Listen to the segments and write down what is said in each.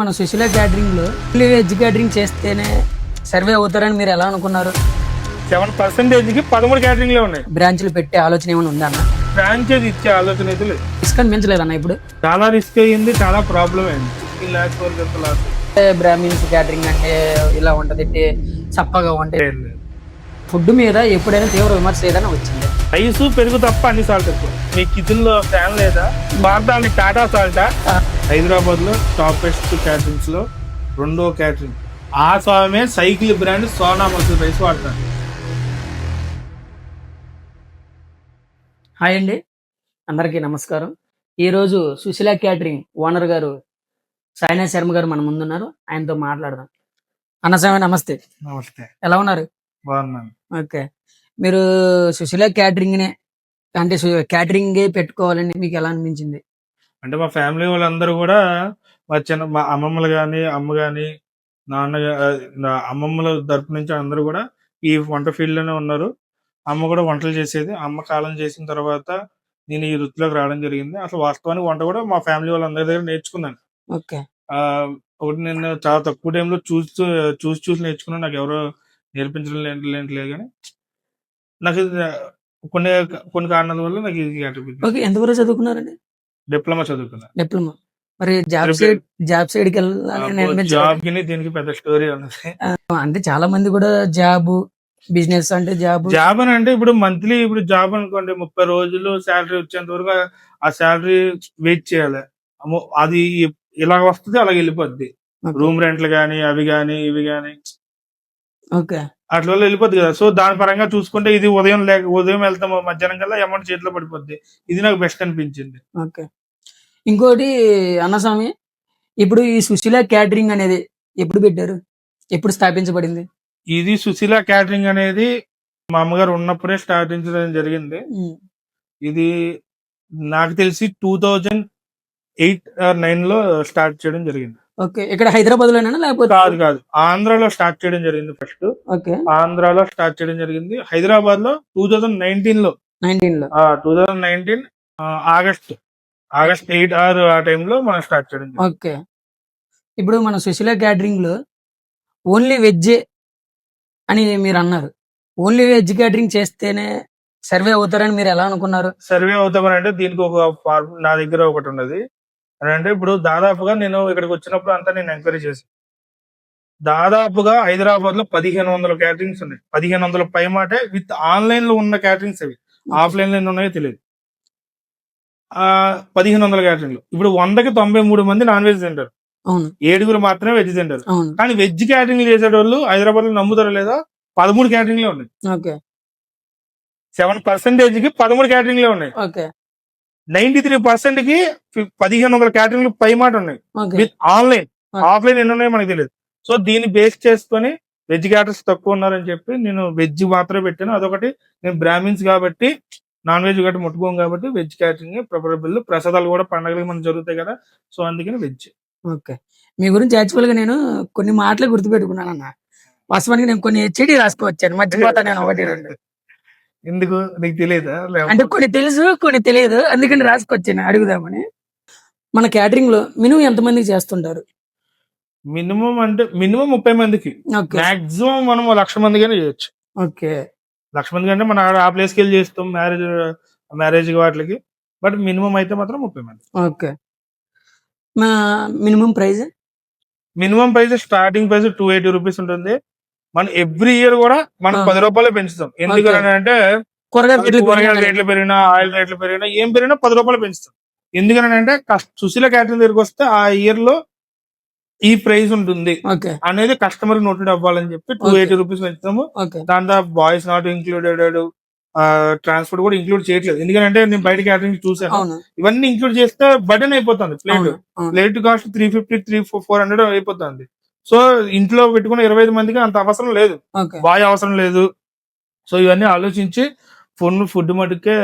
మన సుశీల క్యాటరింగ్ లో veg catering చేస్తేనే సర్వే అవుతారని మీరు ఎలా అనుకున్నారు? 7% కి 13 క్యాటరింగ్లే ఉన్నాయి. బ్రాంచ్లు పెట్టే ఆలోచన ఏమైనా ఉందా అన్న? ఫ్రాంచైజ్ ఇచ్చే ఆలోచన అయితే లేదు. రిస్క్ అనిపించలేదన్న ఇప్పుడు? చాలా రిస్క్ అయ్యింది, చాలా ప్రాబ్లం అయింది. 15 lakhs వరకు ఎంత లాస్. బ్రాహ్మిన్స్ క్యాటరింగ్ అంటే ఇలా ఉంటది, చప్పగా ఉంటాయి. ఫుడ్ మీద ఎప్పుడైనా తీవ్ర విమర్శ ఏదైనా వచ్చింది? రైస్ పెరుగు తప్ప అన్ని సాల్ట్ ఎక్కువ. మీ కిచెన్ లో ఫ్యాన్ లేదా? భారతాన్ని టాటా సాల్టా? హైదరాబాద్ లో టాప్ బెస్ట్ క్యాటరింగ్స్ లో రెండో క్యాటరింగ్ ఆ స్వామి cycle brand Sona Masoor rice వాడతారు. హాయ్ అండి, అందరికీ నమస్కారం. ఈరోజు సుశీల క్యాటరింగ్ ఓనర్ గారు సాయినా శర్మ గారు మన ముందున్నారు. ఆయనతో మాట్లాడదాం. అన్న స్వామి నమస్తే. నమస్తే, ఎలా ఉన్నారు? బాగున్నాను. ఓకే, మీరు సుశీల క్యాటరింగ్నే అంటే క్యాటరింగే పెట్టుకోవాలని మీకు ఎలా అనిపించింది? అంటే మా ఫ్యామిలీ వాళ్ళందరూ కూడా మా అమ్మమ్మలు కానీ అమ్మ కానీ నా అమ్మమ్మల తరపు నుంచి అందరూ కూడా ఈ వంట ఫీల్డ్ లోనే ఉన్నారు. అమ్మ కూడా వంటలు చేసేది. అమ్మ కాలం చేసిన తర్వాత నేను ఈ వృత్తిలోకి రావడం జరిగింది. అసలు వాస్తవానికి వంట కూడా మా ఫ్యామిలీ వాళ్ళందరి దగ్గర నేర్చుకున్నాను. ఓకే, ఒకటి నేను చాలా తక్కువ టైంలో చూసి నేర్చుకున్నాను. నాకు ఎవరో నేర్పించడం లేదు కానీ నాకు ఇది కొన్ని కొన్ని కారణాల వల్ల నాకు ఇది అనిపించింది. ఓకే. ఎంతవరకు చదువుకున్నారండి? డిప్లొమా చదువుకున్నాను. డిప్లొమా. మరి జాబ్ సైడ్కి వెళ్ళాలని జాబ్ కి దీనికి పెద్ద స్టోరీ ఉన్నది. అంటే చాలా మంది కూడా బిజినెస్ అంటే జాబ్ అని అంటే ఇప్పుడు మంత్లీ ఇప్పుడు జాబ్ అనుకోండి 30 రోజులు శాలరీ వచ్చేంత వరకు ఆ శాలరీ వెయిట్ చేయాలి. అది ఇలా వస్తుంది అలాగే వెళ్ళిపోద్ది. రూమ్ రెంట్లు గానీ అవి గానీ ఇవి గానీ ఓకే అట్లా వెళ్ళిపోద్ది కదా. సో దాని పరంగా చూసుకుంటే ఇది ఉదయం వెళ్తాము, మధ్యాహ్నం కల్లా అమౌంట్ చేతిలో పడిపోద్ది. ఇది నాకు బెస్ట్ అనిపించింది. ఓకే. ఇంకోటి అన్నస్వామి, ఇప్పుడు ఈ సుశీల క్యాటరింగ్ అనేది ఎప్పుడు పెట్టారు? ఎప్పుడు స్థాపించబడింది? ఇది సుశీల క్యాటరింగ్ అనేది మా అమ్మగారు ఉన్నప్పుడే స్థాపించడం జరిగింది. ఇది నాకు తెలిసి 2008 or 2009 లో స్టార్ట్ చేయడం జరిగింది. ఓకే. ఇక్కడ హైదరాబాద్ లోనేనా లేకపోతే? కాదు, ఆంధ్రాలో స్టార్ట్ చేయడం జరిగింది. ఫస్ట్ ఓకే, ఆంధ్రాలో స్టార్ట్ చేయడం జరిగింది. హైదరాబాద్ లో 2019 లో 2019 ఆగస్ట్ 8 ఆ టైంలో మనం స్టార్ట్ చేయడం జరిగింది. ఓకే. ఇప్పుడు మన సుశీల క్యాటరింగ్ లో ఓన్లీ వెజ్ అని మీరు అన్నారు. ఓన్లీ వెజ్ క్యాటరింగ్ చేస్తేనే సర్వే అవుతారని మీరు ఎలా అనుకున్నారు? సర్వే అవుతామని అంటే దీనికి ఒక నా దగ్గర ఒకటి ఉన్నది. అని అంటే ఇప్పుడు దాదాపుగా నేను ఇక్కడికి వచ్చినప్పుడు అంతా నేను ఎంక్వైరీ చేశాను. దాదాపుగా హైదరాబాద్ లో 1500 క్యాటరింగ్స్ ఉన్నాయి. 1500 పై మాటే విత్ ఆన్లైన్ లో ఉన్న క్యాటరింగ్స్ అవి. ఆఫ్లైన్ లో ఎన్ని ఉన్నాయో తెలియదు. 1500 క్యాటరింగ్లు. ఇప్పుడు 100కి 93 మంది నాన్ వెజ్ తింటారు, 7 మాత్రమే వెజ్ తింటారు. కానీ వెజ్ క్యాటరింగ్ చేసేటోళ్ళు హైదరాబాద్ లో నమ్ముతారో లేదా 13 క్యాటరింగ్లే ఉన్నాయి. 7% కి 13 క్యాటరింగ్లే ఉన్నాయి. 93% కి 1500 క్యాటరింగ్లు పై మాట ఉన్నాయి విత్ ఆన్లైన్. ఆఫ్లైన్ ఎన్ని ఉన్నాయో మనకు తెలియదు. సో దీన్ని బేస్ చేసుకొని వెజ్ క్యాటర్స్ తక్కువ ఉన్నారని చెప్పి నేను వెజ్ మాత్రమే పెట్టాను. అదొకటి, నేను బ్రాహ్మిన్స్ కాబట్టి నాన్ వెజ్ గట్టి ముట్టుకోం కాబట్టి వెజ్ క్యాటరింగ్ ప్రిఫరబుల్. ప్రసాదాలు కూడా పండగలకి మనకు జరుగుతాయి కదా, సో అందుకని వెజ్. ఓకే. మీ గురించి యాక్చువల్ గా నేను కొన్ని మాటలు గుర్తుపెట్టుకున్నాను అన్న. వాస్తవానికి నేను కొన్ని చెడి రాసుకోవచ్చాను, మర్చిపోతాను నేను 1-2. ఎందుకు నీకు తెలియదా? అంటే కొన్ని తెలుసు కొన్ని తెలియదు, అందుకని రాసుకొచ్చాను అడుగుదామని. మన క్యాటరింగ్ లో మినిమం ఎంత మందికి చేస్తుంటారు? మినిమం అంటే మినిమం 30 మందికి, మాక్సిమం మనం 1,00,000 మందిగానే చేయొచ్చు. ఓకే, 1,00,000 మంది కంటే మనం ఆ ప్లేస్కి వెళ్ళి చేస్తాం మ్యారేజ్ వాటికి. బట్ మినిమం అయితే మాత్రం 30 మంది. Okay. Minimum price? Minimum price starting price 280 rupees ఉంటుంది. మనం ఎవ్రీ ఇయర్ కూడా మనం 10 రూపాయలు పెంచుతాం. ఎందుకని అంటే కూరగాయల రేట్లు పెరిగినా, ఆయిల్ రేట్లు పెరిగినా, ఏం పెరిగినా 10 రూపాయలు పెంచుతాం. ఎందుకని అంటే సుశీల క్యాటరింగ్ దగ్గరికి వస్తే ఆ ఇయర్ లో ఈ ప్రైస్ ఉంటుంది అనేది కస్టమర్ నోటెడ్ అవ్వాలని చెప్పి 280 రూపీస్ పెంచుతాము. దాంట్లో బాయ్స్ నాట్ ఇంక్లూడెడ్, ట్రాన్స్పోర్ట్ కూడా ఇంక్లూడ్ చేయట్లేదు. ఎందుకంటే నేను బయట క్యాటరింగ్ చూసాను, ఇవన్నీ ఇంక్లూడ్ చేస్తే బటన్ అయిపోతుంది. ప్లేట్ కాస్ట్ 350-400 అయిపోతుంది. సో ఇంట్లో పెట్టుకున్న 25 మందికి అంత అవసరం లేదు, బాయ్ అవసరం లేదు. సో ఇవన్నీ ఆలోచించి ఫుడ్ మటుకే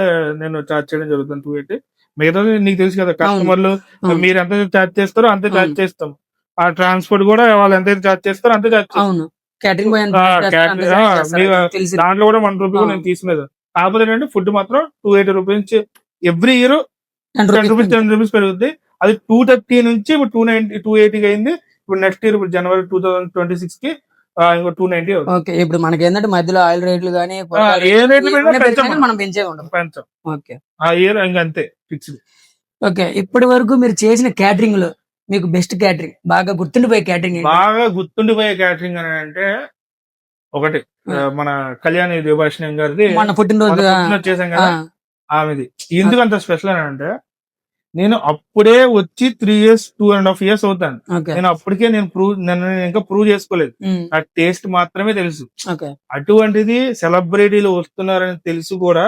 నేను చార్జ్ చేయడం జరుగుతుంది 280. మిగతా నీకు తెలుసు కదా, కస్టమర్లు మీరు ఎంత చార్జ్ చేస్తారో అంతే చార్జ్ చేస్తాం. ఆ ట్రాన్స్పోర్ట్ కూడా వాళ్ళు ఎంతైతే చార్జ్ చేస్తారో అంతే చార్జ్ చేస్తాం. దాంట్లో కూడా 1 రూపీ నేను తీసుకునేది. కాకపోతే ఏంటంటే ఫుడ్ మాత్రం 280 రూపీస్ ఎవ్రీ ఇయర్ 10 రూపీస్ పెరుగుద్ది. అది 230 నుంచి 280 అయింది. ఇప్పుడు నెక్స్ట్ ఇయర్ ఇప్పుడు జనవరి 2026 కి ఇంకో 290 అవుతుంది. ఓకే. ఇప్పుడు మనకి ఏంటంటే మధ్యలో ఆయిల్ రేట్లు గానీ ఏ రేట్లు పెంచాం మనం పెంచే ఉంటాం. పెంచాం ఓకే. ఆ ఇయర్ ఇంకా అంతే ఫిక్స్డ్. ఓకే. ఇప్పటి వరకు మీరు చేసిన క్యాటరింగ్ లో మీకు బెస్ట్ క్యాటరింగ్, బాగా గుర్తుండిపోయే క్యాటరింగ్ బాగా గుర్తుండిపోయే క్యాటరింగ్ అని అంటే ఒకటి మన కళ్యాణి దేవభాషణం గారిది మన పుట్టినరోజు చేసాం కదా ఆమెది. ఎందుకు అంత స్పెషల్ అని అంటే నేను అప్పుడే వచ్చి 3 years 2.5 years అవుతాను. నేను అప్పటికే నన్ను ఇంకా ప్రూవ్ చేసుకోలేదు. ఆ టేస్ట్ మాత్రమే తెలుసు. అటువంటిది సెలబ్రిటీలు వస్తున్నారని తెలుసు కూడా,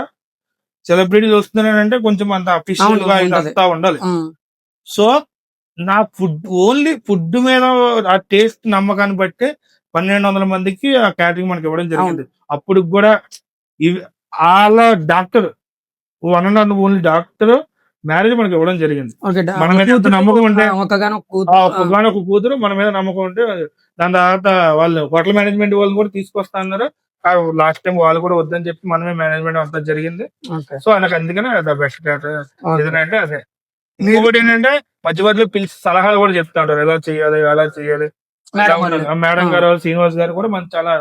సెలబ్రిటీలు వస్తున్నారంటే కొంచెం అంత అఫీషియల్ గా ఇదంతా ఉండాలి. సో నా ఓన్లీ ఫుడ్ మీద ఆ టేస్ట్ నమ్మకాన్ని బట్టి 1200 మందికి ఆ క్యాటరింగ్ మనకి ఇవ్వడం జరిగింది. అప్పుడు కూడా వాళ్ళ doctor 1 and only doctor marriage మనకి ఇవ్వడం జరిగింది. మన మీద ఎంత నమ్మకం ఉంటే ఒక కూతురు మన మీద నమ్మకం ఉంటే దాని తర్వాత వాళ్ళు హోటల్ మేనేజ్మెంట్ వాళ్ళు కూడా తీసుకొస్తా అన్నారు. లాస్ట్ టైం వాళ్ళు కూడా వద్దని చెప్పి మనమే మేనేజ్మెంట్ అంతా జరిగింది. సో నాకు అందుకనే బెస్ట్ ఏదంటే అదే. ఇంకొకటి ఏంటంటే మధ్య మధ్యలో పిలిచి సలహాలు కూడా చెప్తా ఉంటారు, ఎలా చేయాలి ఎలా చేయాలి. మేడం గారు శ్రీనివాస్ గారు కూడా మనకు చాలా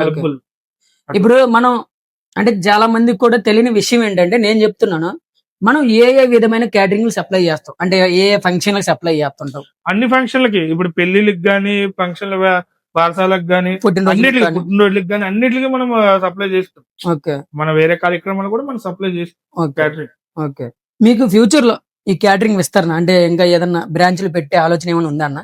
హెల్ప్ఫుల్. ఇప్పుడు మనం అంటే చాలా మందికి కూడా తెలియని విషయం ఏంటంటే, నేను చెప్తున్నాను, మనం ఏ విధమైన క్యాటరింగ్ సప్లై చేస్తాం అంటే ఏ ఫంక్షన్ సప్లై చేస్తుంటాం? అన్ని ఫంక్షన్లకి, ఇప్పుడు పెళ్లిళ్ళకి గానీ, ఫంక్షన్ల వారసాలకు గానీ, పుట్టినరోజులకి గానీ అన్నిటికీ మనం సప్లై చేస్తాం. ఓకే. మన వేరే కార్యక్రమాలు కూడా మనం సప్లై చేస్తాం క్యాటరింగ్. ఓకే. మీకు ఫ్యూచర్ లో ఈ క్యాటరింగ్ విస్తరణ అంటే ఇంకా ఏదన్నా బ్రాంచ్లు పెట్టే ఆలోచన ఏమైనా ఉందా అన్న?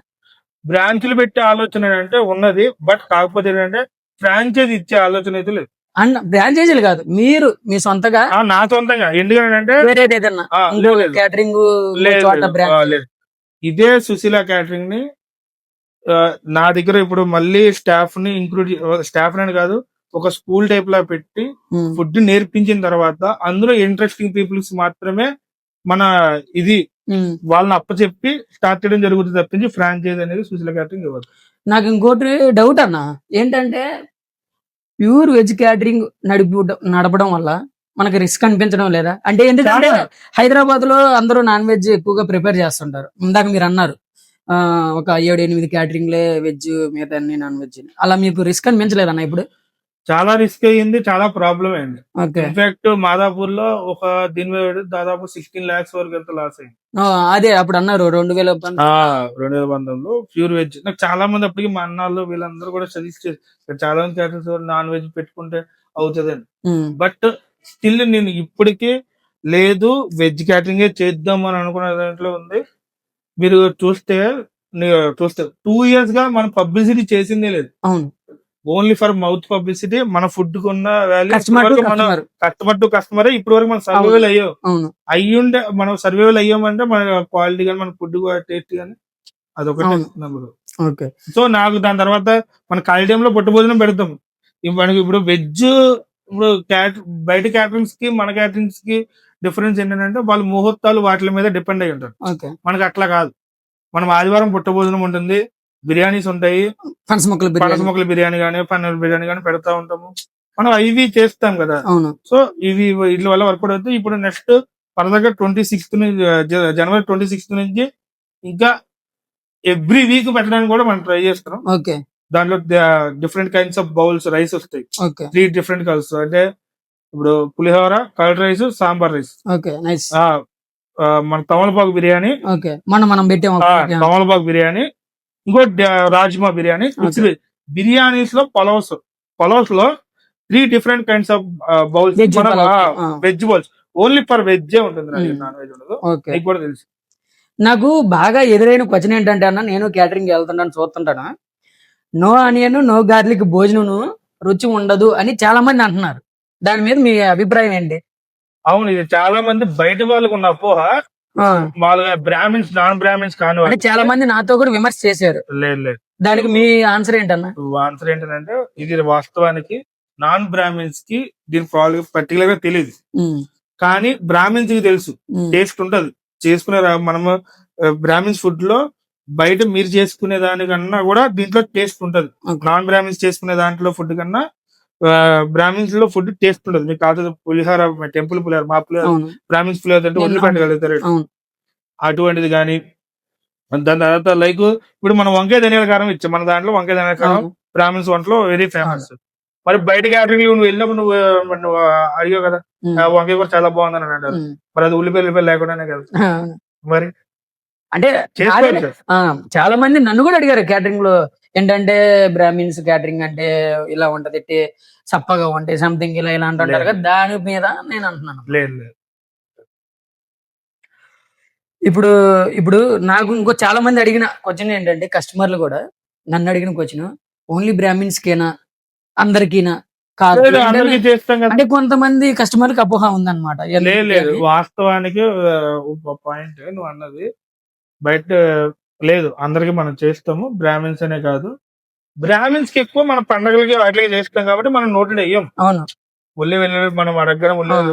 బ్రాంచ్లు పెట్టే ఆలోచన అంటే ఉన్నది, బట్ కాకపోతే ఏంటంటే ఫ్రాంచైజీ ఇచ్చే ఆలోచన అయితే లేదు. అన్న ఫ్రాంచైజీలు కాదు, మీరు మీ సొంతగా? నా సొంతంగా. ఎందుకంటే వేరేది ఏదన్నా క్యాటరింగ్ లేదు, ఇదే సుశీల క్యాటరింగ్ ని నా దగ్గర ఇప్పుడు మళ్ళీ స్టాఫ్ ని ఇంక్లూడ్, స్టాఫ్ అని కాదు, ఒక స్కూల్ టైప్ లా పెట్టి ఫుడ్ నేర్పించిన తర్వాత అందులో ఇంట్రెస్టింగ్ పీపుల్స్ మాత్రమే మన ఇది వాళ్ళని అప్పచెప్పి స్టార్ట్ చేయడం జరుగుతుంది తప్పించి ఫ్రాంచైజ్ అనేది సుశీల క్యాటరింగ్ ఇవ్వదు. నాకు ఇంకోటి డౌట్ అన్న ఏంటంటే, ప్యూర్ వెజ్ క్యాటరింగ్ నడపడం వల్ల మనకి రిస్క్ అనిపించడం లేదా? అంటే ఎందుకంటే హైదరాబాద్ లో అందరూ నాన్ వెజ్ ఎక్కువగా ప్రిపేర్ చేస్తుంటారు. ఇందాక మీరు అన్నారు ఒక 7-8 క్యాటరింగ్లే వెజ్, మిగతా అన్ని నాన్ వెజ్. అలా మీకు రిస్క్ అనిపించలేదన్న? ఇప్పుడు చాలా రిస్క్ అయ్యింది, చాలా ప్రాబ్లం అయింది. ఇన్ఫాక్ట్ మాదాపూర్ లో ఒక దీని మీద దాదాపు 16 lakhs వరకు ఎంత లాస్ అయింది. అదే అప్పుడు అన్నారు 2019లో ప్యూర్ వెజ్. నాకు చాలా మంది అప్పటికి మా అన్నాళ్ళు వీళ్ళందరూ కూడా సజెస్ట్ చేశారు, చాలా మంది క్యాటరింగ్స్ నాన్ వెజ్ పెట్టుకుంటే అవుతుందని. బట్ స్టిల్ నేను ఇప్పటికీ లేదు, వెజ్ క్యాటరింగే చేద్దాం అని అనుకున్న దాంట్లో ఉంది. మీరు చూస్తే 2 years గా మనం పబ్లిసిటీ చేసిందే లేదు. అవును, ఓన్లీ ఫర్ మౌత్ పబ్లిసిటీ. మన ఫుడ్ కున్న వాల్యూ కస్టమర్ టు కస్టమర్. ఇప్పటి వరకు మనం సర్వైవల్ అయ్యుండే మనం సర్వైవల్ అయ్యామంటే మన క్వాలిటీ కానీ మన ఫుడ్ టేస్ట్ కానీ అదొకటి నెంబర్. సో నాకు దాని తర్వాత మన ఖాళీ టైంలో పొట్టు భోజనం పెడతాం. మనకి ఇప్పుడు వెజ్, ఇప్పుడు బయట క్యాటరింగ్స్ కి మన క్యాటరింగ్స్ కి డిఫరెన్స్ ఏంటంటే వాళ్ళు ముహూర్తాలు వాటి మీద డిపెండ్ అయి ఉంటారు. మనకి అట్లా కాదు. మనం ఆదివారం పొట్టు భోజనం ఉంటుంది, బిర్యానీస్ ఉంటాయి, పనస మొక్కల బిర్యానీ కానీ పన్నీర్ బిర్యానీ కానీ పెడతా ఉంటాము. మనం ఇవి చేస్తాం కదా. సో ఇవి వీటి వల్ల వర్కౌట్ అవుతుంది. ఇప్పుడు నెక్స్ట్ ఫర్దర్ గా 26th నుంచి జనవరి 26th నుంచి ఇంకా ఎవ్రీ వీక్ పెట్టడానికి కూడా మనం ట్రై చేస్తున్నాం. దాంట్లో different kinds of bowls rice వస్తాయి, 3 different కలర్స్. అంటే ఇప్పుడు పులిహోర, కర్డ్ రైస్, సాంబార్ రైస్, మన తమలపాకు బిర్యానీ, తమలపాకు బిర్యానీ, ఇంకో రాజ్మా బిర్యానీ. బిర్యానీస్ లో పలావ్స్ లో 3 different kinds of bowls, veg bowls. Only for veg ఉంటుంది, నాన్ వెజ్ ఉండదు. మీకు కూడా తెలుసు. నాకు బాగా ఎదురైన క్వశ్చన్ ఏంటంటే అన్న, నేను క్యాటరింగ్ వెళ్తుంటాను, చూస్తుంటాను, నో ఆనియన్ నో గార్లిక్ భోజనం రుచి ఉండదు అని చాలా మంది అంటున్నారు. దాని మీద మీ అభిప్రాయం ఏంటి? అవును, ఇది చాలా మంది బయట వాళ్ళకు ఉన్న అపోహ. మామూలుగా బ్రాహ్మిన్స్, నాన్ బ్రాహ్మిన్స్ కాని చాలా మంది నాతో కూడా విమర్శ చేశారు. లేదు, దానికి మీ ఆన్సర్ ఏంటన్నా? ఆన్సర్ ఏంటంటే ఇది వాస్తవానికి నాన్ బ్రాహ్మిన్స్ కి దీని పర్టికులర్ గా తెలియదు, కానీ బ్రాహ్మిన్స్ కి తెలుసు. టేస్ట్ ఉంటది చేసుకునే. మనము బ్రాహ్మిన్స్ ఫుడ్ లో బయట మీరు చేసుకునే దానికన్నా కూడా దీంట్లో టేస్ట్ ఉంటది. నాన్ బ్రాహ్మిన్స్ చేసుకునే దాంట్లో ఫుడ్ కన్నా బ్రాహ్మిన్స్ లో ఫుడ్ టేస్ట్ ఉండదు. మీకు కాదు పులిహోర, టెంపుల్ పులిహోర, మా పులిహోర, బ్రాహ్మిన్స్ పులిహోర అంటే వదిలిపెట్టగలుగుతారు. అటువంటిది కానీ దాని తర్వాత లైక్ ఇప్పుడు మనం వంకాయ ధనియాల కారం ఇచ్చాం, మన దాంట్లో వంకాయ ధనియాల కారం అవును. బ్రాహ్మిన్స్ వంటలో వెరీ ఫేమస్. మరి బయట క్యాటరింగ్ నువ్వు వెళ్ళినప్పుడు నువ్వు అడిగావు కదా, ఉమ్, ఆ వంకాయ కూర చాలా బాగుందని అంటారు. ఉమ్, మరి అది ఉల్లిపాయలు లేకుండానే కదా అవును. మరి అంటే చేసుకోవచ్చు. చాలా మంది నన్ను కూడా అడిగారు క్యాటరింగ్ లో, ఏంటంటే బ్రాహ్మిన్స్ క్యాటరింగ్ అంటే ఇలా ఉంటది, చప్పగా ఉంటాయి సంథింగ్ ఇలా ఇలా అంటుంటారు లేదు. కదా, దాని మీద నేను అంటున్నాను. లేదు లేదు. ఇప్పుడు ఇప్పుడు నాకు ఇంకో చాలా మంది అడిగిన క్వశ్చన్ ఏంటంటే, కస్టమర్లు కూడా నన్ను అడిగిన క్వశ్చన్, ఓన్లీ బ్రాహ్మిన్స్ కేనా అందరికీనా కాదు లేదు, ఏంటంటే, అందరికీ చేస్తాం కదా. అంటే కొంతమంది కస్టమర్లకు అపోహ ఉందన్నమాట. లేదు లేదు, వాస్తవానికి పాయింట్ నువ్వు అన్నది బయట లేదు, అందరికి మనం చేస్తాము, బ్రాహ్మిన్స్ అనే కాదు. బ్రాహ్మిన్స్ కి ఎక్కువ మన పండగలకి వాటికి చేస్తాం కాబట్టి మనం నోట్లు వేయం. అవును, ఉల్లి వెల్లుల్లి మనం అడగడం ఉల్లి అవును.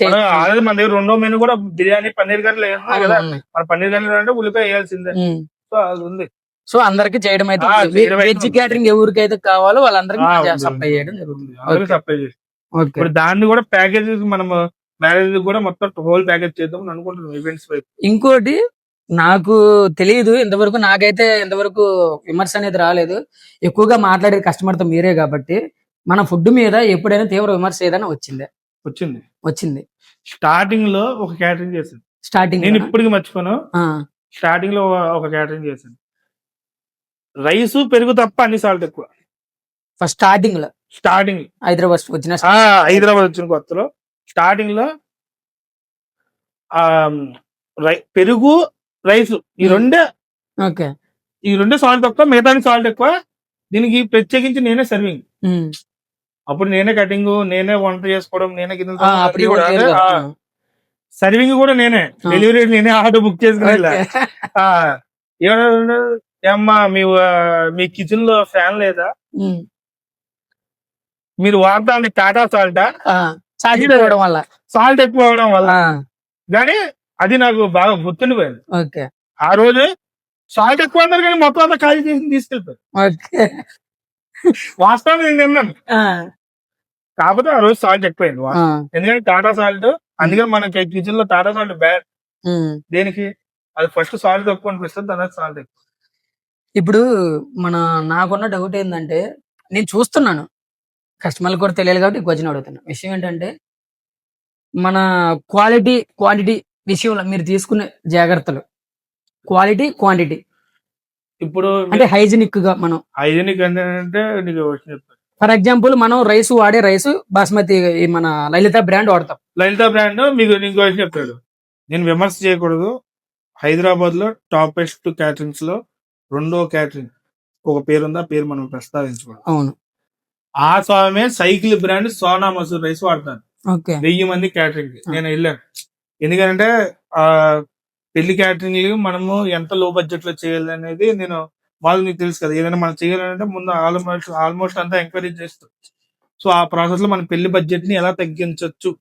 వెల్లుల్లి ఆల్రెడీ మన దగ్గర రెండో మెనూ కూడా బిర్యానీ పన్నీర్ కర్రీలు వేస్తున్నాం కదా. అవును. మన పన్నీర్ కర్రీలు అంటే ఉల్లిపాయ వేయాల్సిందే. ఉమ్. సో అది ఉంది. సో అందరికి చేయడం అయితే చేయడం అయితే వెజ్ క్యాటరింగ్ ఎవరికైతే కావాలో వాళ్ళందరికీ ఉంది, సప్లై చేయడం ఉంది, జరుగుతుంది. ఉంది. అందరికీ Okay. సప్లై చేస్తాం. ఓకే. ఇప్పుడు దాన్ని కూడా ప్యాకేజ్ మనం మ్యారేజ్ కూడా మొత్తం హోల్ ప్యాకేజ్ చేద్దాం అనుకుంటున్నాం ఈవెంట్స్ వైపు. ఇంకోటి నాకు తెలియదు ఇంతవరకు, నాకైతే ఇంతవరకు విమర్శ అనేది రాలేదు. ఎక్కువగా మాట్లాడే కస్టమర్ తో మీరే కాబట్టి, మన ఫుడ్ మీద ఎప్పుడైనా తీవ్ర విమర్శ ఏదైనా వచ్చింది స్టార్టింగ్ లో ఒక క్యాటరింగ్ చేశాను, స్టార్టింగ్ నేను ఇప్పటికి మర్చిపోను. స్టార్టింగ్ లో ఒక క్యాటరింగ్ చేశాను, రైస్ పెరుగు తప్ప అన్ని సాల్ట్ ఎక్కువ. ఫస్ట్ స్టార్టింగ్ హైదరాబాద్ వచ్చిన కొత్తలో స్టార్టింగ్ లో పెరుగు రైస్ ఈ రెండే ఓకే, ఈ రెండే సాల్ట్ తక్కువ, మిగతా సాల్ట్ ఎక్కువ. దీనికి ప్రత్యేకించి నేనే సర్వింగ్, అప్పుడు నేనే కటింగ్, నేనే వంట చేసుకోవడం, నేనే సర్వింగ్ కూడా నేనే, డెలివరీ నేనే, ఆటో బుక్ చేసుకుని. ఏమమ్మా మీ కిచెన్ లో ఫ్యాన్ లేదా, మీరు వాడతా టాటా సాల్ట్ ఎక్కువ అవడం వల్ల. కానీ అది నాకు బాగా గుర్తుండిపోయింది. ఆ రోజు సాల్ట్ ఎక్కువ అన్నారు కానీ మొత్తం అంతా ఖాళీ చేసి తీసుకెళ్తారు. వాస్తవం నేను తిన్నాను, కాకపోతే ఆ రోజు సాల్ట్ ఎక్కువైంది. ఎందుకంటే టాటా సాల్ట్, అందుకని మనకి కిచెన్ లో టాటా సాల్ట్ బ్యాడ్. దేనికి అది ఫస్ట్ సాల్ట్ తక్కువ అనిపిస్తుంది, తర్వాత సాల్ట్ ఎక్కువ. ఇప్పుడు నాకున్న డౌట్ ఏంటంటే, నేను చూస్తున్నాను కస్టమర్లు కూడా తెలియాలి కాబట్టి క్వశ్చన్ అడుగుతున్నా. విషయం ఏంటంటే, మన క్వాంటిటీ విషయంలో మీరు తీసుకునే జాగ్రత్తలు, క్వాలిటీ క్వాంటిటీ. ఇప్పుడు అంటే హైజీనిక్ గా మనం హైజీనిక్ అంటే నీకు చెప్తాను. ఫర్ ఎగ్జాంపుల్ మనం రైస్ వాడే రైస్ బాస్మతి మన లలిత బ్రాండ్ వాడతాం. లలిత బ్రాండ్ మీకు ఇంకో చెప్తాడు, నేను విమర్శ చేయకూడదు. హైదరాబాద్ లో టాపెస్ట్ క్యాటరింగ్స్ లో రెండో క్యాటరింగ్ ఒక పేరుంది, ఆ పేరు మనం ప్రస్తావించకూడదు. అవును, ఆ స్వామి cycle brand Sona Masoor rice వాడతాను. 1000 మంది క్యాటరింగ్ నేను వెళ్ళాను. ఎందుకంటే ఆ పెళ్లి క్యాటరింగ్ మనము ఎంత లో బడ్జెట్ లో చేయాలి అనేది నేను వాళ్ళు నీకు తెలుసు కదా, ఏదైనా మనం చేయాలంటే ముందు ఆల్మోస్ట్ అంతా ఎంకరేజ్ చేస్తాం. సో ఆ ప్రాసెస్ లో మన పెళ్లి బడ్జెట్ ని ఎలా తగ్గించవచ్చు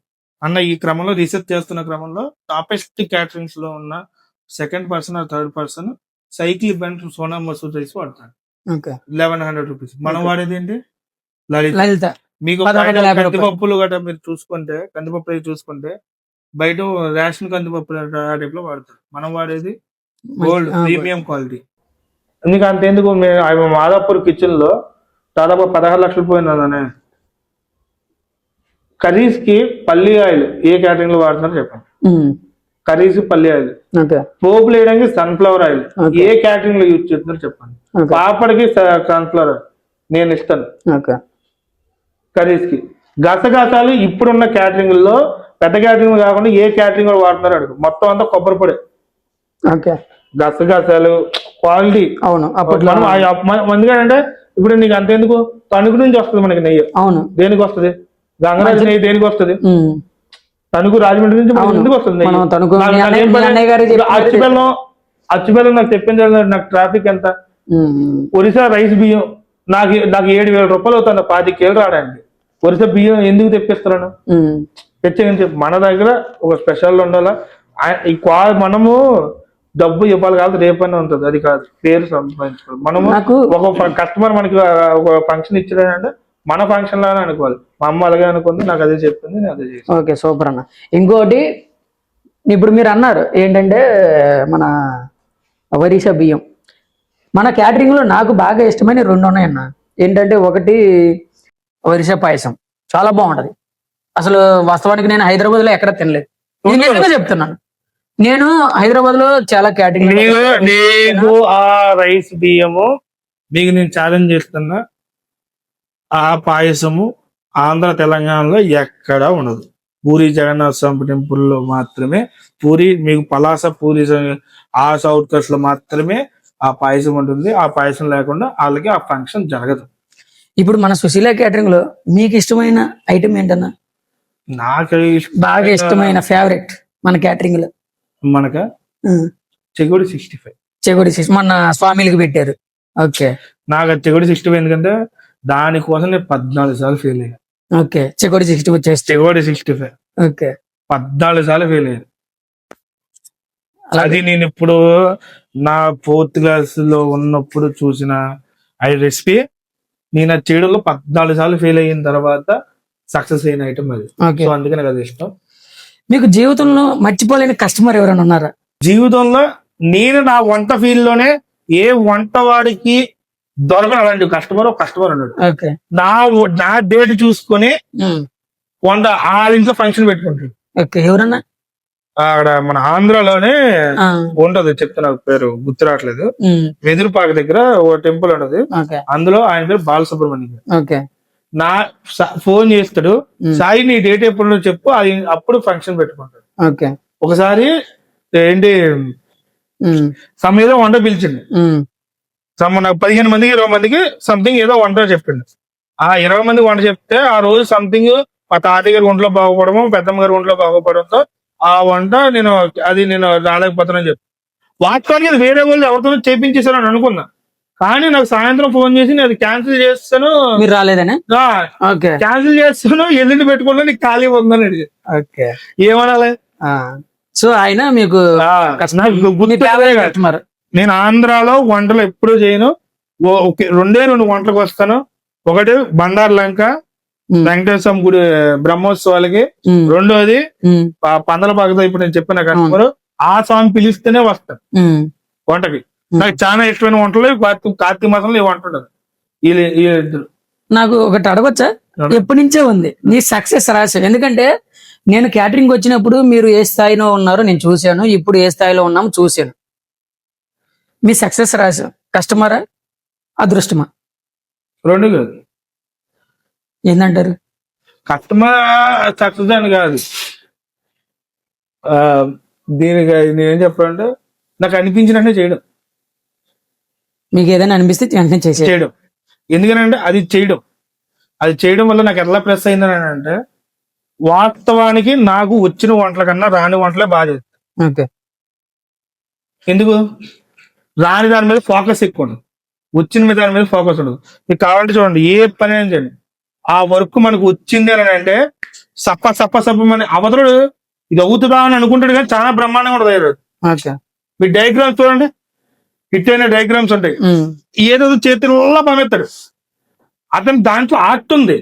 అన్న ఈ క్రమంలో రీసెర్చ్ చేస్తున్న క్రమంలో టాపెస్ట్ క్యాటరింగ్స్ లో ఉన్న second person or third person cycle brand Sona Masoor rice వాడతాడు. 1100 రూపీస్. మనం వాడేది ఏంటి లలిత. మీకు కందిపప్పులు గట్రా మీరు కందిపప్పు చూసుకుంటే బయట రేషన్ కందిపప్పు టైప్ లో వాడతారు, మనం వాడేది గోల్డ్ ప్రీమియం క్వాలిటీ. ఎందుకు అంతేందుకు, మాదాపూర్ కిచెన్ లో దాదాపు 16 లక్షలు పోయిందనే. కర్రీస్ కి పల్లి ఆయిల్ ఏ క్యాటరింగ్ లో వాడుతున్నారో చెప్పండి. కర్రీస్ పల్లి ఆయిల్, పోపులు వేయడానికి సన్ఫ్లవర్ ఆయిల్ ఏ క్యాటరింగ్ లో యూజ్ చేస్తున్నారో చెప్పండి. పాపడికి సన్ఫ్లవర్ ఆయిల్ నేను ఇస్తాను. కర్రీస్ కి గసగసాలు ఇప్పుడున్న క్యాటరింగ్ లో పెద్ద క్యాటరింగ్ కాకుండా ఏ క్యాటరింగ్ లో వాడుతున్నారు అడుగు, మొత్తం అంతా కొబ్బరి పొడి. గసగసాలు క్వాలిటీ. అవును, ఎందుకంటే ఇప్పుడు నీకు అంతేందుకు, తణుకు నుంచి వస్తుంది మనకి నెయ్యి. అవును, దేనికి వస్తుంది? గంగరాజు నెయ్యి దేనికి వస్తుంది? తణుకు రాజమండ్రి నుంచి ఎందుకు వస్తుంది? అచ్చుబెల్లం నాకు చెప్పింది, నాకు ట్రాఫిక్ ఎంత. ఒరిస్సా రైస్ బియ్యం నాకు 7,000 రూపాయలు అవుతుంది 25 కేలు రావడానికి. ఒరిస్సా బియ్యం ఎందుకు తెప్పిస్తున్నాను? తెచ్చేయని మన దగ్గర ఒక స్పెషల్ ఉండాలా. మనము డబ్బు ఇవ్వాలి కాదు, రేపైనా ఉంటుంది, అది కాదు పేరు సంపాదించుకోవాలి. మనము ఒక కస్టమర్ మనకి ఒక ఫంక్షన్ ఇచ్చాడంటే మన ఫంక్షన్ లాగా అనుకోవాలి. మా అమ్మ అలాగే అనుకుంది, నాకు అదే చెప్పింది, నేను అదే చేస్తాను. ఓకే, సూపర్ అన్న. ఇంకోటి ఇప్పుడు మీరు అన్నారు ఏంటంటే, మన అవరీష బియ్యం. మన క్యాటరింగ్ లో నాకు బాగా ఇష్టమైన 2 ఉన్నాయన్న. ఏంటంటే ఒకటి అవరీష పాయసం, చాలా బాగుంటది. అసలు వాస్తవానికి నేను హైదరాబాద్ లో ఎక్కడ తినలేదు. ఇది నిజంగా చెప్తున్నాను. నేను హైదరాబాద్ లో చాలా క్యాటరింగ్ నీకు ఆ రైస్ బియ్యము మీకు నేను ఛాలెంజ్ చేస్తున్నా, ఆ పాయసము ఆంధ్ర తెలంగాణలో ఎక్కడా ఉండదు. పూరి జగన్నాథ్ స్వామి టెంపుల్ లో మాత్రమే, పూరి మీకు పలాస పూరి ఆ సౌత్ కస్ట్ లో మాత్రమే ఆ పాయసం ఉంటుంది. ఆ పాయసం లేకుండా వాళ్ళకి ఆ ఫంక్షన్ జరగదు. ఇప్పుడు మన సుశీల క్యాటరింగ్ లో మీకు ఇష్టమైన ఐటమ్ ఏంటన్నా? నాకు బాగా ఇష్టమైన ఫేవరెట్ మన క్యాటరింగ్ లో మనక చెగోడి 65. చెగోడి మన స్వామిలకు పెట్టారు. ఓకే, నాకు అది చెగోడి 65 ఎందుకంటే దానికోసం నేను 14 సార్లు ఫెయిల్ అయ్యాను. ఓకే, చెగోడి 65 వచ్చేసి చెగోడి 65 ఓకే 14 సార్లు ఫెయిల్ అయ్యాను. అది నేను ఇప్పుడు నా 4th క్లాస్ లో ఉన్నప్పుడు చూసిన ఆ రెసిపీ నేను అది చేయడంలో 14 సార్లు ఫెయిల్ అయిన తర్వాత సక్సెస్ అయిన ఐటమ్ అది. సో అందుకనే కదా ఇష్టం. మీకు జీవితంలో మర్చిపోలేని కస్టమర్ ఎవరైనా ఉన్నారా? జీవితంలో నేను నా వంట ఫీల్డ్ లోనే ఏ వంట వాడికి దొరకని అలాంటి కస్టమర్ ఉన్నాడు. నా డేట్ చూసుకొని వంట ఆ ఇంట్లో ఫంక్షన్ పెట్టుకుంటాడు. ఎవరన్నా అక్కడ మన ఆంధ్రాలోనే ఉంటది, చెప్తున్నా పేరు గుర్తు రావట్లేదు. వెదురుపాక దగ్గర ఓ టెంపుల్ ఉంటది, అందులో ఆయన పేరు బాలసుబ్రహ్మణ్యం. నా ఫోన్ చేస్తాడు, సాయి నీ డేట్ ఎప్పుడు చెప్పు, అది అప్పుడు ఫంక్షన్ పెట్టుకుంటాడు. ఒకసారి ఏంటి ఏదో వంట పిలిచింది, నాకు 15 మందికి 20 మందికి సంథింగ్ ఏదో వంట చెప్పిండు. ఆ 20 మందికి వంట చెప్తే ఆ రోజు సంథింగ్ మా తాతయ్య గారి ఒంట్లో బాగుపడము, పెద్దమ్మ గారి ఒంట్లో బాగుపడంతో ఆ వంట నేను రాలేకపోతానని చెప్పి, వాస్తవానికి అది వేరే వాళ్ళు ఎవరితో చేపించేసారని అనుకున్నా. కానీ నాకు సాయంత్రం ఫోన్ చేసి నేను అది క్యాన్సిల్ చేస్తాను, మీరు రాలేదని క్యాన్సిల్ చేస్తాను, ఎల్లుండి పెట్టుకుంటా నీకు ఖాళీ ఉందని అడిగి ఏమనాలి. సో ఆయన మీకు నేను ఆంధ్రాలో వంటలు ఎప్పుడు చేయను, 2 వంటలకు వస్తాను. ఒకటి బండారు లంక వెంకటేశ్వర గుడి బ్రహ్మోత్సవాలకి, రెండోది పందలపాకతో ఇప్పుడు నేను చెప్పిన కస్టమర్ ఆ స్వామి పిలిస్తేనే వస్తాను వంటకి. నాకు చాలా ఇష్టమైన వంటలు కార్తీక మాసంలో ఈ వంట ఉండదు. వీళ్ళిద్దరు నాకు ఒకటి అడగొచ్చా? ఎప్పటి నుంచే ఉంది నీ సక్సెస్ రహస్యం? ఎందుకంటే నేను క్యాటరింగ్ వచ్చినప్పుడు మీరు ఏ స్థాయిలో ఉన్నారో నేను చూశాను, ఇప్పుడు ఏ స్థాయిలో ఉన్నామో చూశాను. మీ సక్సెస్ రహస్యం కస్టమరా అదృష్టమా? 2 కాదు. ఏంటంటారు? కస్టమర్ సక్సెస్ అని కాదు, దీనికి నేనేం చెప్పాలంటే నాకు అనిపించినట్టే చేయడం. మీకు ఏదైనా అనిపిస్తే చేయడం. ఎందుకనంటే అది చేయడం వల్ల నాకు ఎలా ప్లస్ అయిందని అంటే, వాస్తవానికి నాకు వచ్చిన వంటల కన్నా రాని వంటలే బాగా చేస్తాను. ఎందుకు? రాని దాని మీద ఫోకస్ ఎక్కువ ఉండదు, వచ్చిన దాని మీద ఫోకస్ ఉండదు. మీకు కావాలంటే చూడండి, ఏ పని అయినా చేయండి, ఆ వర్క్ మనకు వచ్చింది అని అంటే సప్పమని అవతరుడు ఇది అవుతుందా అని అనుకుంటాడు, కానీ చాలా బ్రహ్మాండంగా ఉంటుంది. మీ డయాగ్రామ్స్ చూడండి, హిట్ అయిన డయాగ్రామ్స్ ఉంటాయి, ఏదో చేతిలో పంపిస్తాడు. అతను దాంట్లో ఆర్ట్ ఉంది,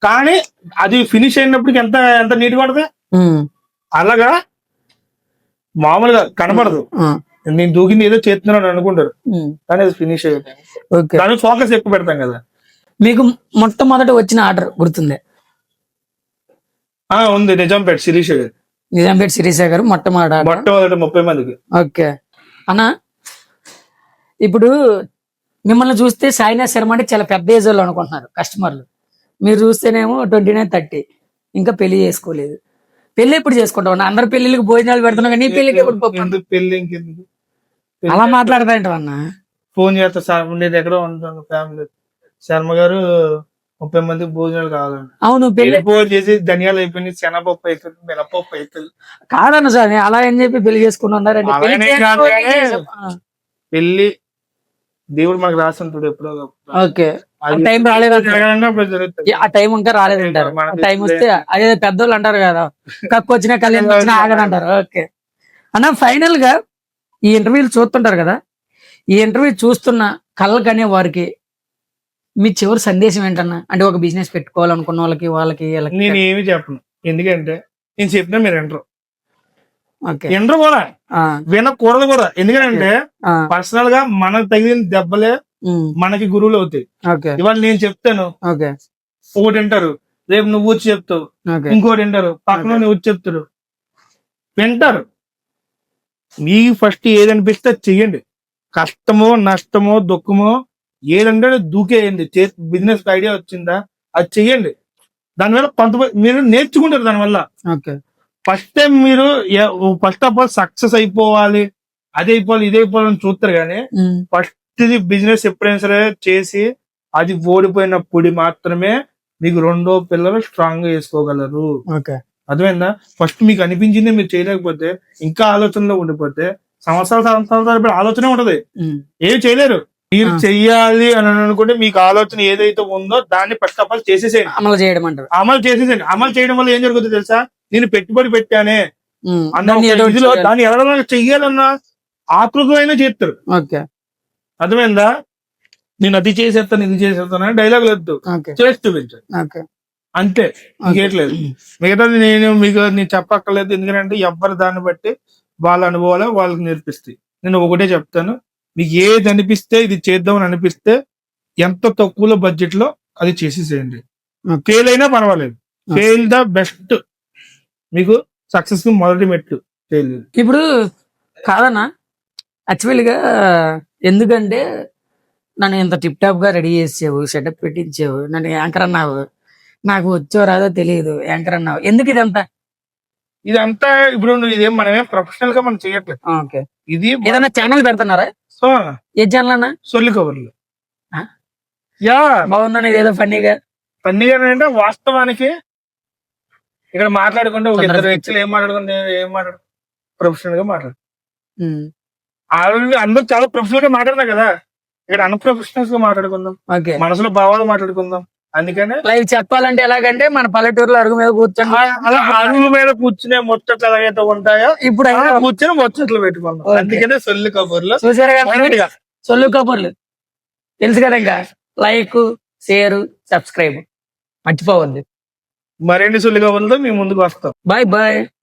కానీ అది ఫినిష్ అయినప్పటికి ఎంత ఎంత నీట్ గా ఉంటుంది. అలాగా మామూలుగా కనపడదు, నేను దూకింది ఏదో చేస్తున్నాను అనుకుంటారు, కానీ అది ఫినిష్ అయ్యింది. దాని ఫోకస్ ఎక్కువ పెడతాం కదా. మీకు మొట్టమొదటి వచ్చిన ఆర్డర్ గుర్తుంది? ఉంది, నిజాంపేట శిరీష గారు మొట్టమొదటి 30 మందికి. ఓకే అన్నా, ఇప్పుడు మిమ్మల్ని చూస్తే సాయినాథ్ శర్మ అంటే చాలా పెద్ద ఏజ్ వాళ్ళు అనుకుంటున్నారు కస్టమర్లు. మీరు చూస్తేనేమో 29, 30, ఇంకా పెళ్లి చేసుకోలేదు. పెళ్లి ఎప్పుడు చేసుకుంటావు? అందరు పెళ్లికి భోజనాలు పెడుతున్నావు, కానీ పెళ్లికి ఎప్పుడు? పెళ్లి అలా మాట్లాడతాంటావు అన్న. ఫోన్ చేస్తా సార్, నేను ఎక్కడ ఉంటాను, ఫ్యామిలీ శర్మ గారు 30 మందికి భోజనాలు కావాలండి. అవును, పెళ్లి ఫోన్ చేసి ధనియాలు అయిపోయింది, శనగపప్పు అవుతుంది, మినపప్పు అవుతుంది. కాదన్న సార్, అలా అని చెప్పి పెళ్లి చేసుకున్నారండి. పెళ్లి దేవుడు మనకు రాస్తుంటాడు ఎప్పుడో. టైం రాలేదు, ఆ టైం ఇంకా రాలేదంటారు. టైం వస్తే అదే పెద్దోళ్ళు అంటారు కదా, కక్కు వచ్చినా కళ్యాణం వచ్చినా ఆగదంటారు. ఓకే అన్న, ఫైనల్ గా ఈ ఇంటర్వ్యూలు చూస్తుంటారు కదా, ఈ ఇంటర్వ్యూ చూస్తున్న కళ్ళకనే వారికి మీ చివరి సందేశం ఏంటన్నా? అంటే ఒక బిజినెస్ పెట్టుకోవాలనుకున్న వాళ్ళకి నేను ఏమి చెప్పను, ఎందుకంటే నేను చెప్పినా మీరు వింటారు. ఓకే. వినరు కూడా, ఆ, వినకూడదు కూడా. ఎందుకంటే ఆ, పర్సనల్ గా మనకు తగిలిన దెబ్బలే ఉమ్, మనకి గురువులు అవుతాయి. ఓకే. ఇవాళ నేను చెప్తాను, ఓకే. ఒకటి వింటారు, రేపు నువ్వు వచ్చి చెప్తావు, ఓకే. ఇంకోటి వింటారు, పక్కన నువ్వు వచ్చి చెప్తారు, వింటారు. మీకు ఫస్ట్ ఏది అనిపిస్తే అది చెయ్యండి. కష్టమో నష్టమో దుఃఖమో ఏదంటే అది దూకేయండి. బిజినెస్ ఐడియా వచ్చిందా అది చెయ్యండి. దానివల్ల కొంతమంది మీరు నేర్చుకుంటారు దానివల్ల. ఓకే. ఫస్ట్ టైం మీరు ఫస్ట్ ఆఫ్ ఆల్ సక్సెస్ అయిపోవాలి, అది అయిపోవాలి, ఇది అయిపోవాలని చూస్తారు. కానీ ఉమ్, ఫస్ట్ ఇది బిజినెస్ ఎప్పుడైనా సరే చేసి అది ఓడిపోయినప్పుడు మాత్రమే మీకు రెండో పిల్లలు స్ట్రాంగ్ గా వేసుకోగలరు. ఓకే. అర్థమైందా? ఫస్ట్ మీకు అనిపించింది మీరు చేయలేకపోతే, ఇంకా ఆలోచనలో ఉండిపోతే సంవత్సరాల ఆలోచనే ఉంటది, ఉమ్, ఏం చేయలేరు. మీరు ఆ. చెయ్యాలి అని అనుకుంటే మీకు ఆలోచన ఏదైతే ఉందో దాన్ని ఫస్ట్ ఆఫ్ ఆల్ చేసేసేయండి, అమలు చేయడం అంటారు. అమలు చేసేసేయండి. అమలు చేయడం వల్ల ఏం జరుగుతుందో తెలుసా? నేను పెట్టుబడి పెట్టానే ఉమ్, అన్న దాన్ని ఒక ఏదో ఒకటి ఇదిలో చేయాలి. దాన్ని ఎవరైనా చెయ్యాలన్న ఆకృతమైన చేస్తారు. ఓకే. అర్థమైందా? నేను అది చేసేస్తాను, ఇది చేసేస్తాను అని డైలాగ్ లేదు, ఓకే. చేసి చూపించాను ఓకే. అంతే, ఇంకేట్లేదు. మిగతాది నేను చెప్పక్కర్లేదు. ఎందుకంటే ఎవరి దాన్ని బట్టి వాళ్ళ అనుభవాలు వాళ్ళకి నేర్పిస్తాయి. నేను ఒకటే చెప్తాను, మీకు ఏది అనిపిస్తే ఇది చేద్దామని అనిపిస్తే ఎంత తక్కువలో బడ్జెట్ లో అది చేసేసేయండి. ఓకే. ఫెయిల్ అయినా పర్వాలేదు, ఫెయిల్ ద బెస్ట్. మీకు సక్సెస్ మొదటి మెట్టు ఫెయిల్. ఇప్పుడు కాదన్నా, యాక్చువల్గా ఎందుకంటే నన్ను ఇంత టిప్ టాప్ గా రెడీ చేసావు, సెటప్ పెట్టించావు, నన్ను యాంకర్ అన్నావు, నాకు వచ్చో రాదో తెలియదు, యాంకర్ అన్నావు, ఎందుకు ఇదంతా? ఇదంతా ఇప్పుడు ఇదేం మనమేం ప్రొఫెషనల్ గా మనం చేయట్లేదు. ఓకే. ఇది ఏదైనా ఛానల్ పెడుతున్నారా? సో ఏ ఛానల్ అన్నా? సొల్లి కబుర్లు. ఆ? యా, బాగుందని ఏదో ఫన్నీగా. పన్నీగా అంటే వాస్తవానికి ఇక్కడ మాట్లాడుకుంటే ఒక ఇద్దరు వ్యక్తులు ఏం మాట్లాడు ప్రొఫెషనల్ గా మాట్లాడు. ఉమ్, ఆల్రెడీ అందరూ చాలా ప్రొఫెషనల్ గా మాట్లాడినా కదా, ఇక్కడ అన్ప్రొఫెషనల్స్ గా మాట్లాడుకుందాం, ఓకే. మనసులో భావాలు మాట్లాడుకుందాం. అందుకనే లైవ్ చెప్పాలంటే ఎలాగంటే మన పల్లెటూరులో అరుగు మీద కూర్చొని అలా అరుగు మీద కూర్చునే ముచ్చట్లు ఎలాగైతే ఉంటాయో ఇప్పుడు అలా అయినా కూర్చొని ముచ్చట్లు పెట్టుకుందాం. ఓకే. అందుకనే సొల్లి కబుర్లు. చూసారు కదా, డైరెక్ట్ గా సొల్లు కబుర్లు తెలుసు కదా. ఇంకా లైక్, షేర్, సబ్స్క్రైబ్ మర్చిపోవద్దు. మరిన్ని సొల్లి కబుర్లతో మీ ముందుకు వస్తాం. Bye bye.